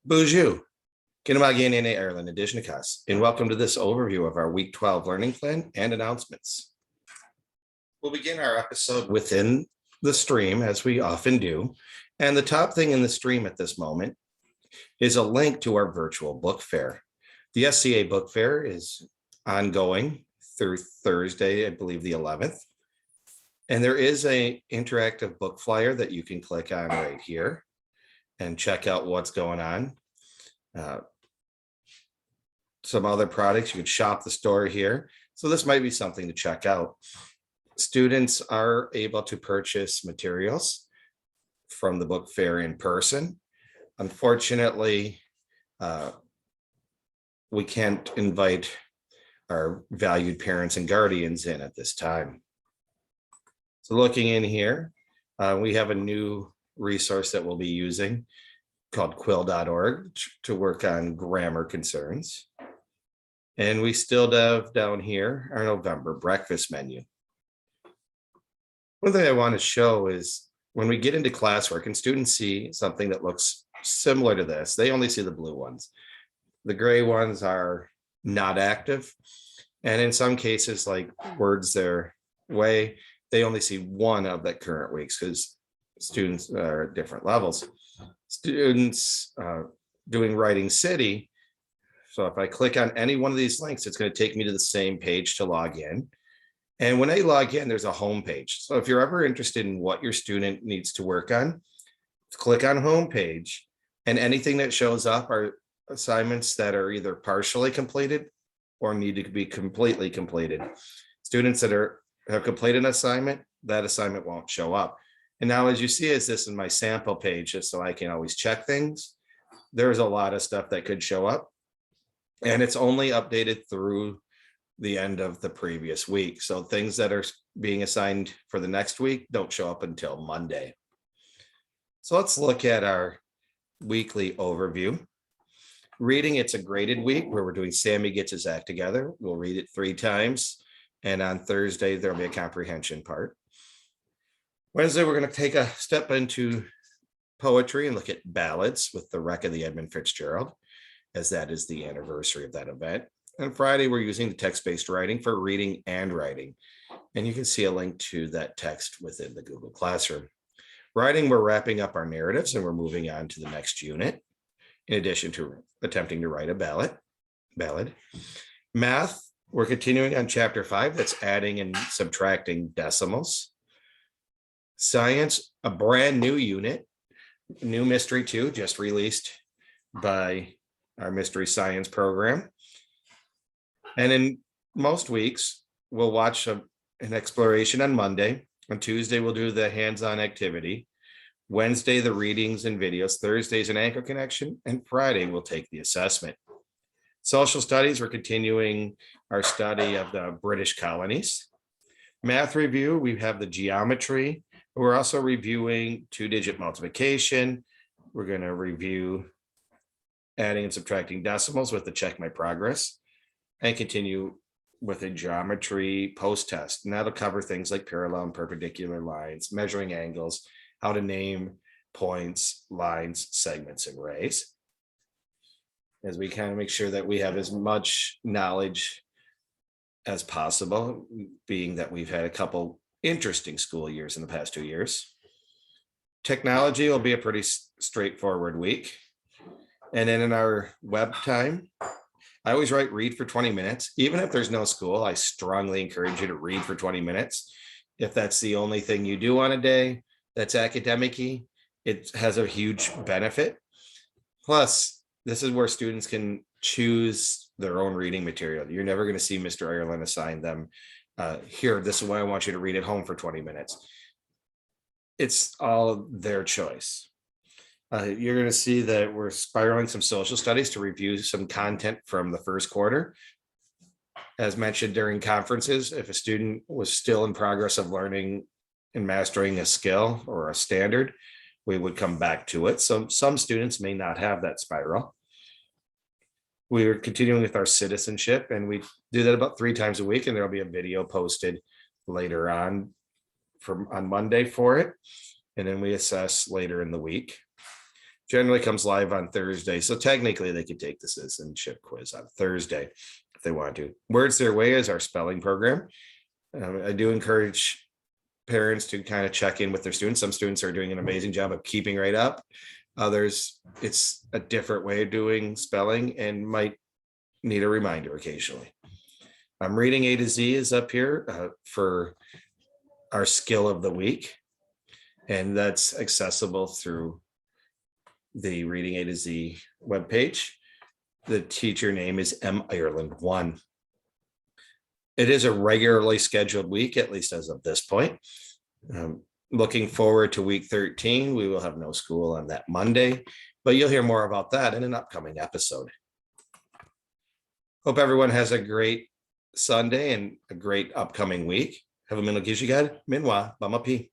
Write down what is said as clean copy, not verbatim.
Bonjour, Kinamagin in Ireland, edition of Cas, and welcome to this overview of our Week 12 learning plan and announcements. We'll begin our episode within the stream, as we often do, and the top thing in the stream at this moment is a link to our virtual book fair. The SCA book fair is ongoing through Thursday, I believe the 11th, and there is an interactive book flyer that you can click on right here and check out what's going on. Some other products, you can shop the store here. So this might be something to check out. Students are able to purchase materials from the book fair in person. Unfortunately, we can't invite our valued parents and guardians in at this time. So looking in here, we have a new resource that we'll be using called quill.org to work on grammar concerns. And we still have down here our November breakfast menu. One thing I want to show is when we get into classwork and students see something that looks similar to this, they only see the blue ones. The gray ones are not active. And in some cases, like words their way, they only see one of that current weeks because students are at different levels. Students doing Writing City. So if I click on any one of these links, it's going to take me to the same page to log in. And when I log in, there's a home page. So if you're ever interested in what your student needs to work on, click on home page, and anything that shows up are assignments that are either partially completed or need to be completely completed. Students that have completed an assignment, that assignment won't show up. And now, as you see, is this in my sample page, just so I can always check things. There's a lot of stuff that could show up, and it's only updated through the end of the previous week. So things that are being assigned for the next week don't show up until Monday. So let's look at our weekly overview. Reading, it's a graded week where we're doing Sammy Gets His Act Together. We'll read it 3 times. And on Thursday, there'll be a comprehension part. Wednesday, we're going to take a step into poetry and look at ballads with the Wreck of the Edmund Fitzgerald, as that is the anniversary of that event. And Friday, we're using the text-based writing for reading and writing. And you can see a link to that text within the Google Classroom. Writing, we're wrapping up our narratives and we're moving on to the next unit, in addition to attempting to write a ballad. Math, we're continuing on chapter 5, that's adding and subtracting decimals. Science, a brand new unit, new Mystery 2, just released by our Mystery Science program. And in most weeks, we'll watch an exploration on Monday. On Tuesday, we'll do the hands-on activity. Wednesday, the readings and videos. Thursday's an anchor connection. And Friday, we'll take the assessment. Social studies, we're continuing our study of the British colonies. Math review, we have the geometry. We're also reviewing 2-digit multiplication. We're going to review adding and subtracting decimals with the Check My Progress, and continue with a geometry post-test. And that'll cover things like parallel and perpendicular lines, measuring angles, how to name points, lines, segments, and rays, as we kind of make sure that we have as much knowledge as possible, being that we've had a couple interesting school years in the past 2 years. Technology will be a pretty straightforward week. And then in our web time, I always write read for 20 minutes. Even if there's no school, I strongly encourage you to read for 20 minutes. If that's the only thing you do on a day that's academic-y, it has a huge benefit. Plus, this is where students can choose their own reading material. You're never going to see Mr. Ireland assign them, here, this is what I want you to read at home for 20 minutes. It's all their choice. You're going to see that we're spiraling some social studies to review some content from the first quarter. As mentioned during conferences, if a student was still in progress of learning and mastering a skill or a standard, we would come back to it. So some students may not have that spiral. We are continuing with our citizenship, and we do that about 3 times a week, and there'll be a video posted later on on Monday for it. And then we assess later in the week. Generally comes live on Thursday. So technically they could take the citizenship quiz on Thursday if they want to. Words Their Way is our spelling program. I do encourage parents to kind of check in with their students. Some students are doing an amazing job of keeping right up. Others, it's a different way of doing spelling and might need a reminder occasionally. Reading A to Z is up here for our skill of the week. And that's accessible through the Reading A to Z webpage. The teacher name is M. Ireland 1. It is a regularly scheduled week, at least as of this point. Looking forward to week 13. We will have no school on that Monday, but you'll hear more about that in an upcoming episode. Hope everyone has a great Sunday and a great upcoming week. Have a minute, Minwa, Bama P.